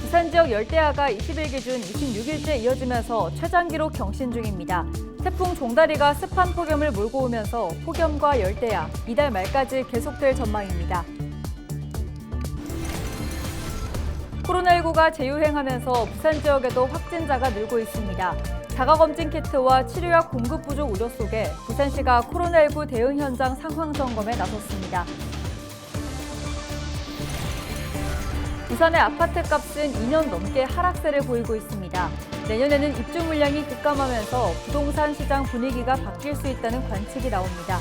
부산 지역 열대야가 20일 기준 26일째 이어지면서 최장 기록 경신 중입니다. 태풍 종다리가 습한 폭염을 몰고 오면서 폭염과 열대야 이달 말까지 계속될 전망입니다. 코로나19가 재유행하면서 부산 지역에도 확진자가 늘고 있습니다. 자가검진 키트와 치료약 공급 부족 우려 속에 부산시가 코로나19 대응 현장 상황 점검에 나섰습니다. 부산의 아파트 값은 2년 넘게 하락세를 보이고 있습니다. 내년에는 입주 물량이 급감하면서 부동산 시장 분위기가 바뀔 수 있다는 관측이 나옵니다.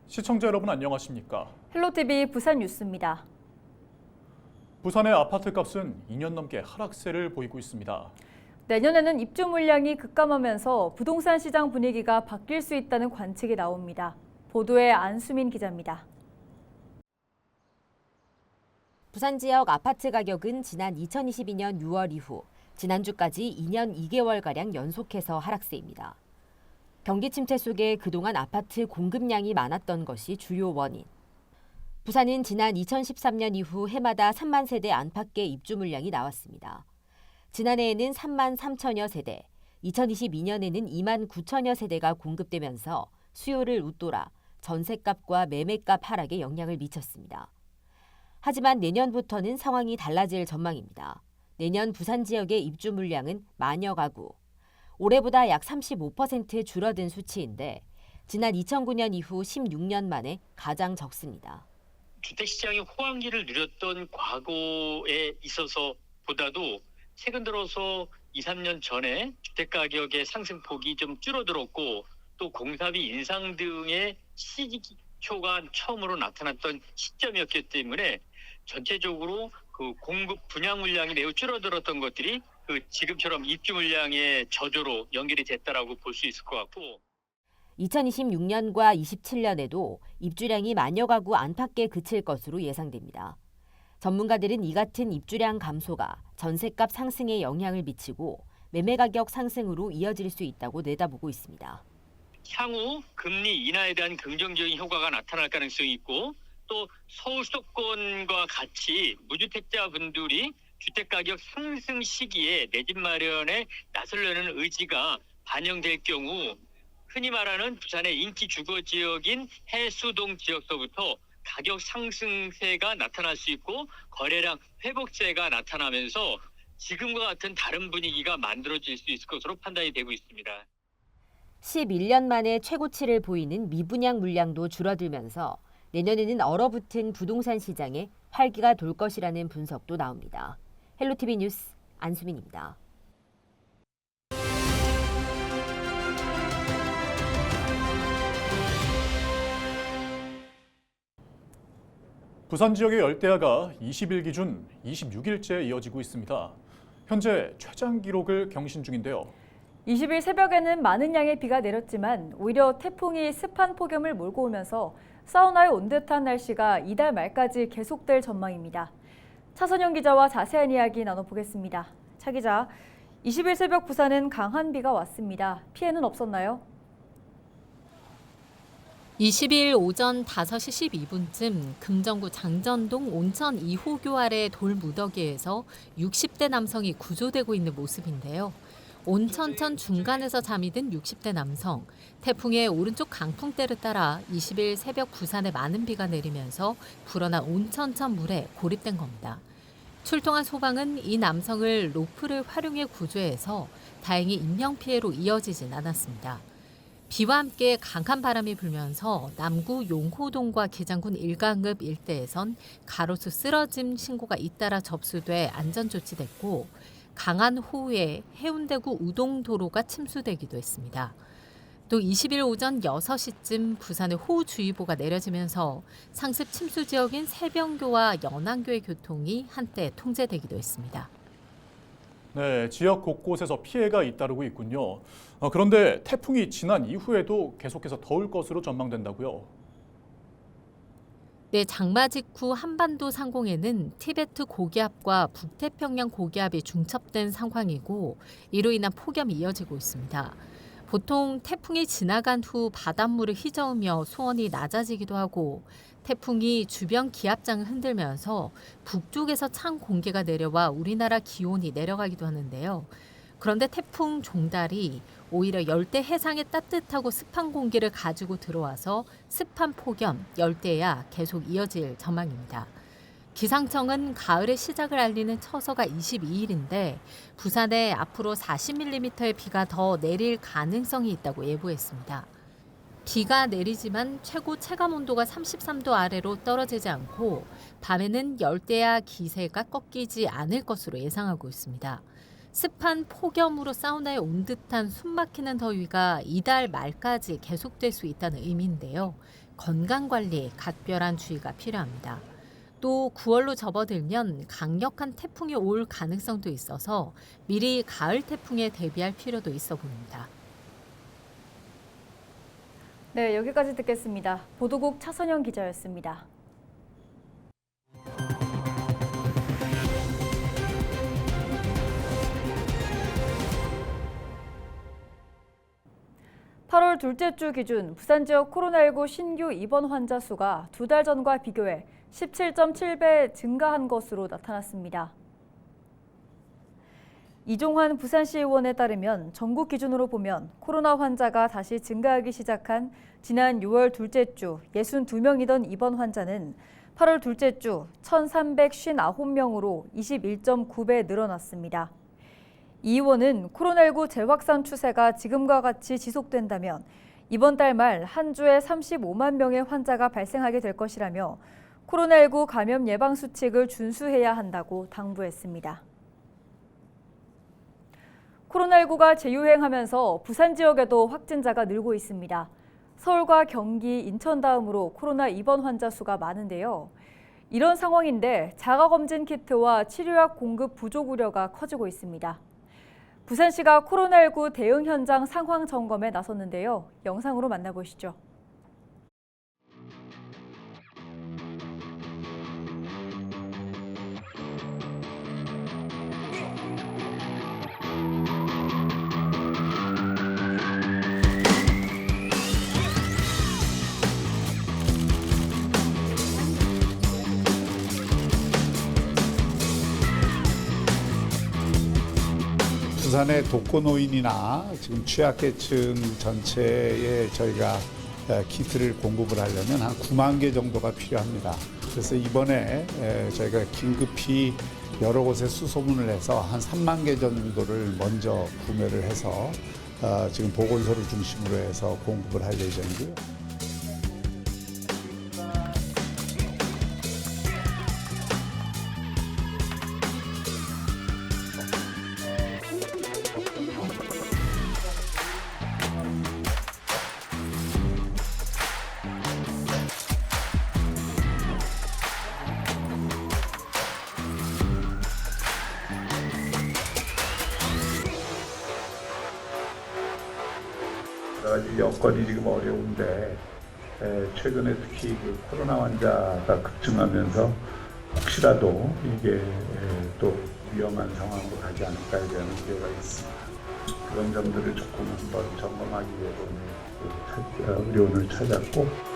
시청자 여러분 안녕하십니까? 헬로티비 부산 뉴스입니다. 부산의 아파트 값은 2년 넘게 하락세를 보이고 있습니다. 내년에는 입주 물량이 급감하면서 부동산 시장 분위기가 바뀔 수 있다는 관측이 나옵니다. 보도에 안수민 기자입니다. 부산 지역 아파트 가격은 지난 2022년 6월 이후 지난주까지 2년 2개월가량 연속해서 하락세입니다. 경기 침체 속에 그동안 아파트 공급량이 많았던 것이 주요 원인. 부산은 지난 2013년 이후 해마다 3만 세대 안팎의 입주 물량이 나왔습니다. 지난해에는 3만 3천여 세대, 2022년에는 2만 9천여 세대가 공급되면서 수요를 웃돌아 전셋값과 매매값 하락에 영향을 미쳤습니다. 하지만 내년부터는 상황이 달라질 전망입니다. 내년 부산 지역의 입주 물량은 만여 가구, 올해보다 약 35% 줄어든 수치인데 지난 2009년 이후 16년 만에 가장 적습니다. 주택시장이 호황기를 누렸던 과거에 있어서 보다도 최근 들어서 2, 3년 전에 주택가격의 상승폭이 좀 줄어들었고 또 공사비 인상 등의 시기초가 처음으로 나타났던 시점이었기 때문에 전체적으로 그 공급 분양 물량이 매우 줄어들었던 것들이 지금처럼 입주 물량의 저조로 연결이 됐다라고 볼 수 있을 것 같고 2026년과 27년에도 입주량이 만여 가구 안팎에 그칠 것으로 예상됩니다. 전문가들은 이 같은 입주량 감소가 전셋값 상승에 영향을 미치고 매매 가격 상승으로 이어질 수 있다고 내다보고 있습니다. 향후 금리 인하에 대한 긍정적인 효과가 나타날 가능성이 있고 또 서울 수도권과 같이 무주택자분들이 주택가격 상승 시기에 내 집 마련에 나서려는 의지가 반영될 경우 흔히 말하는 부산의 인기 주거 지역인 해수동 지역서부터 가격 상승세가 나타날 수 있고 거래량 회복세가 나타나면서 지금과 같은 다른 분위기가 만들어질 수 있을 것으로 판단이 되고 있습니다. 11년 만에 최고치를 보이는 미분양 물량도 줄어들면서 내년에는 얼어붙은 부동산 시장에 활기가 돌 것이라는 분석도 나옵니다. 헬로티비 뉴스 안수민입니다. 부산 지역의 열대야가 20일 기준 26일째 이어지고 있습니다. 현재 최장 기록을 경신 중인데요. 20일 새벽에는 많은 양의 비가 내렸지만 오히려 태풍이 습한 폭염을 몰고 오면서 사우나에 온 듯한 날씨가 이달 말까지 계속될 전망입니다. 차선영 기자와 자세한 이야기 나눠보겠습니다. 차 기자, 20일 새벽 부산은 강한 비가 왔습니다. 피해는 없었나요? 20일 오전 5시 12분쯤 금정구 장전동 온천 2호교 아래 돌무더기에서 60대 남성이 구조되고 있는 모습인데요. 온천천 중간에서 잠이 든 60대 남성. 태풍의 오른쪽 강풍대를 따라 20일 새벽 부산에 많은 비가 내리면서 불어난 온천천 물에 고립된 겁니다. 출동한 소방은 이 남성을 로프를 활용해 구조해서 다행히 인명피해로 이어지진 않았습니다. 비와 함께 강한 바람이 불면서 남구 용호동과 기장군 일강읍 일대에선 가로수 쓰러짐 신고가 잇따라 접수돼 안전조치됐고 강한 호우에 해운대구 우동도로가 침수되기도 했습니다. 또 20일 오전 6시쯤 부산에 호우주의보가 내려지면서 상습 침수 지역인 세병교와 연안교의 교통이 한때 통제되기도 했습니다. 네, 지역 곳곳에서 피해가 잇따르고 있군요. 그런데 태풍이 지난 이후에도 계속해서 더울 것으로 전망된다고요. 네, 장마 직후 한반도 상공에는 티베트 고기압과 북태평양 고기압이 중첩된 상황이고 이로 인한 폭염이 이어지고 있습니다. 보통 태풍이 지나간 후 바닷물을 휘저으며 수온이 낮아지기도 하고 태풍이 주변 기압장을 흔들면서 북쪽에서 찬 공기가 내려와 우리나라 기온이 내려가기도 하는데요. 그런데 태풍 종달이 오히려 열대 해상의 따뜻하고 습한 공기를 가지고 들어와서 습한 폭염, 열대야 계속 이어질 전망입니다. 기상청은 가을의 시작을 알리는 처서가 22일인데 부산에 앞으로 40mm의 비가 더 내릴 가능성이 있다고 예보했습니다. 비가 내리지만 최고 체감 온도가 33도 아래로 떨어지지 않고 밤에는 열대야 기세가 꺾이지 않을 것으로 예상하고 있습니다. 습한 폭염으로 사우나에 온 듯한 숨막히는 더위가 이달 말까지 계속될 수 있다는 의미인데요. 건강관리에 각별한 주의가 필요합니다. 또 9월로 접어들면 강력한 태풍이 올 가능성도 있어서 미리 가을 태풍에 대비할 필요도 있어 보입니다. 네, 여기까지 듣겠습니다. 보도국 차선영 기자였습니다. (8월) 둘째 주 기준 부산 지역 코로나19 신규 입원 환자 수가 2달 전과 비교해 17.7배 증가한 것으로 나타났습니다. 이종환 부산시 의원에 따르면 전국 기준으로 보면 코로나 환자가 다시 증가하기 시작한 지난 6월 둘째 주 62명이던 입원 환자는 8월 둘째 주 1,359명으로 21.9배 늘어났습니다. 이 의원은 코로나19 재확산 추세가 지금과 같이 지속된다면 이번 달 말 한 주에 35만 명의 환자가 발생하게 될 것이라며 코로나19 감염 예방 수칙을 준수해야 한다고 당부했습니다. 코로나19가 재유행하면서 부산 지역에도 확진자가 늘고 있습니다. 서울과 경기, 인천 다음으로 코로나 입원 환자 수가 많은데요. 이런 상황인데 자가검진 키트와 치료약 공급 부족 우려가 커지고 있습니다. 부산시가 코로나19 대응 현장 상황 점검에 나섰는데요. 영상으로 만나보시죠. 부산의 독거노인이나 지금 취약계층 전체에 저희가 키트를 공급을 하려면 한 9만 개 정도가 필요합니다. 그래서 이번에 저희가 긴급히 여러 곳에 수소문을 해서 한 3만 개 정도를 먼저 구매를 해서 지금 보건소를 중심으로 해서 공급을 할 예정이고요. 여러 가지 여건이 지금 어려운데 최근에 특히 그 코로나 환자가 급증하면서 혹시라도 이게 또 위험한 상황으로 가지 않을까에 대한 우려가 있습니다. 그런 점들을 조금 한번 점검하기 위해서 의료원을 찾았고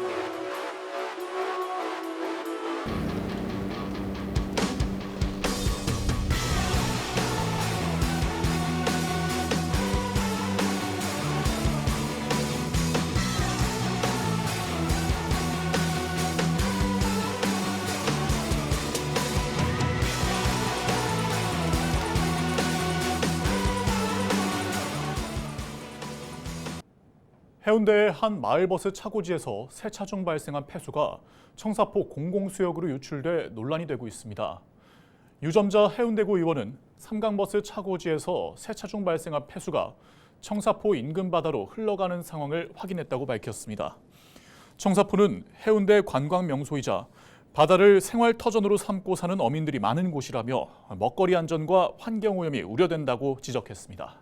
해운대의 한 마을버스 차고지에서 세차 중 발생한 폐수가 청사포 공공수역으로 유출돼 논란이 되고 있습니다. 유점자 해운대구 의원은 삼강버스 차고지에서 세차 중 발생한 폐수가 청사포 인근 바다로 흘러가는 상황을 확인했다고 밝혔습니다. 청사포는 해운대 관광 명소이자 바다를 생활 터전으로 삼고 사는 어민들이 많은 곳이라며 먹거리 안전과 환경 오염이 우려된다고 지적했습니다.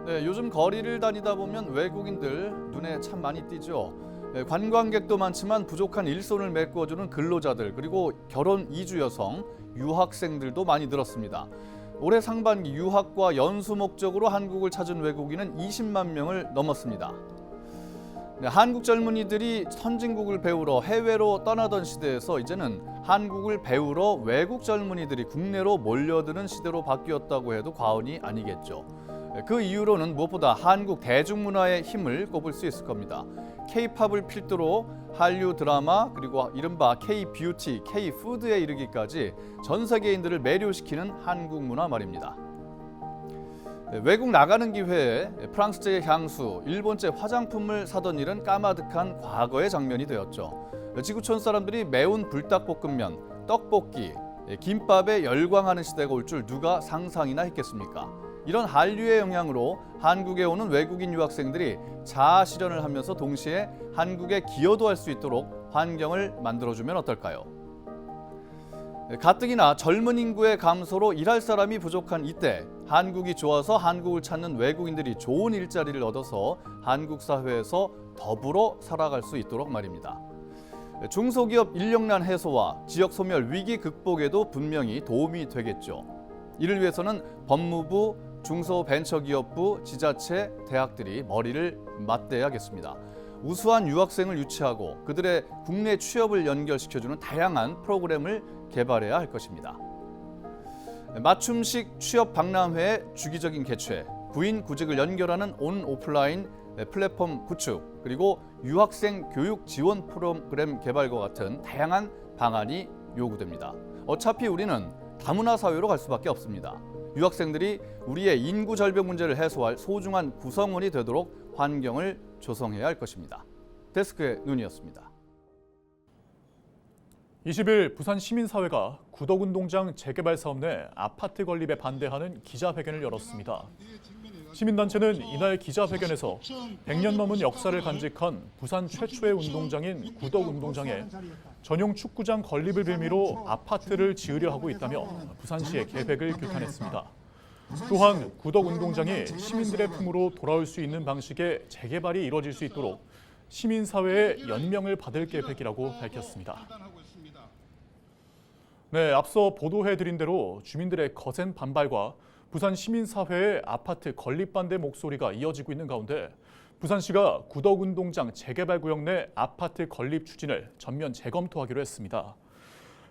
네, 요즘 거리를 다니다 보면 외국인들 눈에 참 많이 띄죠. 네, 관광객도 많지만 부족한 일손을 메꿔주는 근로자들, 그리고 결혼 이주 여성, 유학생들도 많이 늘었습니다. 올해 상반기 유학과 연수 목적으로 한국을 찾은 외국인은 20만 명을 넘었습니다. 네, 한국 젊은이들이 선진국을 배우러 해외로 떠나던 시대에서 이제는 한국을 배우러 외국 젊은이들이 국내로 몰려드는 시대로 바뀌었다고 해도 과언이 아니겠죠. 그 이유로는 무엇보다 한국 대중문화의 힘을 꼽을 수 있을 겁니다. K-팝을 필두로 한류 드라마, 그리고 이른바 K-뷰티, K-푸드에 이르기까지 전 세계인들을 매료시키는 한국 문화 말입니다. 외국 나가는 기회에 프랑스제 향수, 일본제 화장품을 사던 일은 까마득한 과거의 장면이 되었죠. 지구촌 사람들이 매운 불닭볶음면, 떡볶이, 김밥에 열광하는 시대가 올 줄 누가 상상이나 했겠습니까? 이런 한류의 영향으로 한국에 오는 외국인 유학생들이 자아 실현을 하면서 동시에 한국에 기여도 할 수 있도록 환경을 만들어주면 어떨까요? 가뜩이나 젊은 인구의 감소로 일할 사람이 부족한 이때 한국이 좋아서 한국을 찾는 외국인들이 좋은 일자리를 얻어서 한국 사회에서 더불어 살아갈 수 있도록 말입니다. 중소기업 인력난 해소와 지역 소멸 위기 극복에도 분명히 도움이 되겠죠. 이를 위해서는 법무부, 중소벤처기업부, 지자체, 대학들이 머리를 맞대야겠습니다. 우수한 유학생을 유치하고 그들의 국내 취업을 연결시켜주는 다양한 프로그램을 개발해야 할 것입니다. 맞춤식 취업 박람회의 주기적인 개최, 구인 구직을 연결하는 온 오프라인 플랫폼 구축, 그리고 유학생 교육 지원 프로그램 개발과 같은 다양한 방안이 요구됩니다. 어차피 우리는 다문화 사회로 갈 수밖에 없습니다. 유학생들이 우리의 인구 절벽 문제를 해소할 소중한 구성원이 되도록 환경을 조성해야 할 것입니다. 데스크의 눈이었습니다. 20일 부산 시민사회가 구덕운동장 재개발 사업 내 아파트 건립에 반대하는 기자회견을 열었습니다. 시민단체는 이날 기자회견에서 100년 넘은 역사를 간직한 부산 최초의 운동장인 구덕운동장에 전용 축구장 건립을 빌미로 아파트를 지으려 하고 있다며 부산시의 계획을 규탄했습니다. 또한 구덕운동장이 시민들의 품으로 돌아올 수 있는 방식의 재개발이 이뤄질 수 있도록 시민사회의 연명을 받을 계획이라고 밝혔습니다. 네, 앞서 보도해드린 대로 주민들의 거센 반발과 부산 시민사회의 아파트 건립 반대 목소리가 이어지고 있는 가운데 부산시가 구덕운동장 재개발 구역 내 아파트 건립 추진을 전면 재검토하기로 했습니다.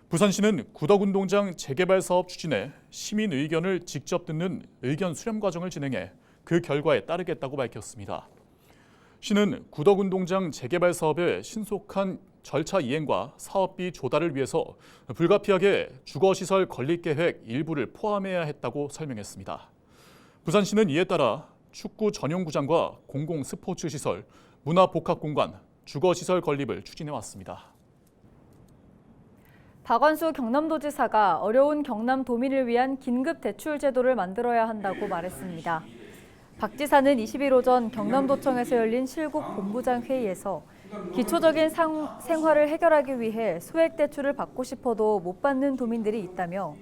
부산시는 구덕운동장 재개발 사업 추진에 시민 의견을 직접 듣는 의견 수렴 과정을 진행해 그 결과에 따르겠다고 밝혔습니다. 시는 구덕운동장 재개발 사업의 신속한 절차 이행과 사업비 조달을 위해서 불가피하게 주거시설 건립 계획 일부를 포함해야 했다고 설명했습니다. 부산시는 이에 따라 축구 전용구장과 공공 스포츠 시설, 문화복합공간, 주거시설 건립을 추진해왔습니다. 박원수 경남도지사가 어려운 경남도민을 위한 긴급대출 제도를 만들어야 한다고 말했습니다. 박 지사는 20일 오전 경남도청에서 열린 실국 본부장 회의에서 기초적인 생활을 해결하기 위해 소액대출을 받고 싶어도 못 받는 도민들이 있다며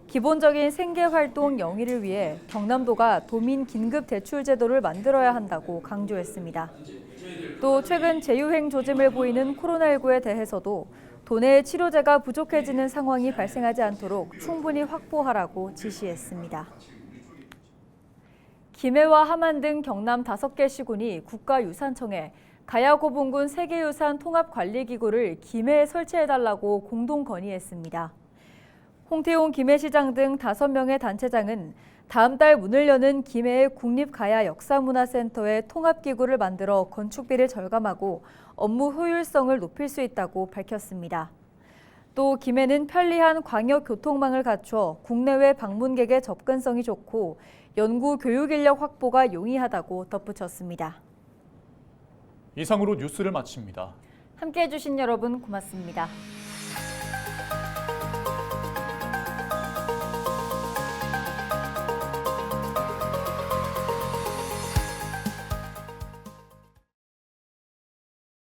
기본적인 생계활동 영위를 위해 경남도가 도민 긴급대출 제도를 만들어야 한다고 강조했습니다. 또 최근 재유행 조짐을 보이는 코로나19에 대해서도 도내 치료제가 부족해지는 상황이 발생하지 않도록 충분히 확보하라고 지시했습니다. 김해와 함안 등 경남 5개 시군이 국가유산청에 가야고분군 세계유산 통합관리기구를 김해에 설치해달라고 공동 건의했습니다. 홍태용 김해시장 등 5명의 단체장은 다음 달 문을 여는 김해의 국립가야역사문화센터에 통합기구를 만들어 건축비를 절감하고 업무 효율성을 높일 수 있다고 밝혔습니다. 또 김해는 편리한 광역교통망을 갖춰 국내외 방문객의 접근성이 좋고 연구 교육 인력 확보가 용이하다고 덧붙였습니다. 이상으로 뉴스를 마칩니다. 함께해 주신 여러분 고맙습니다.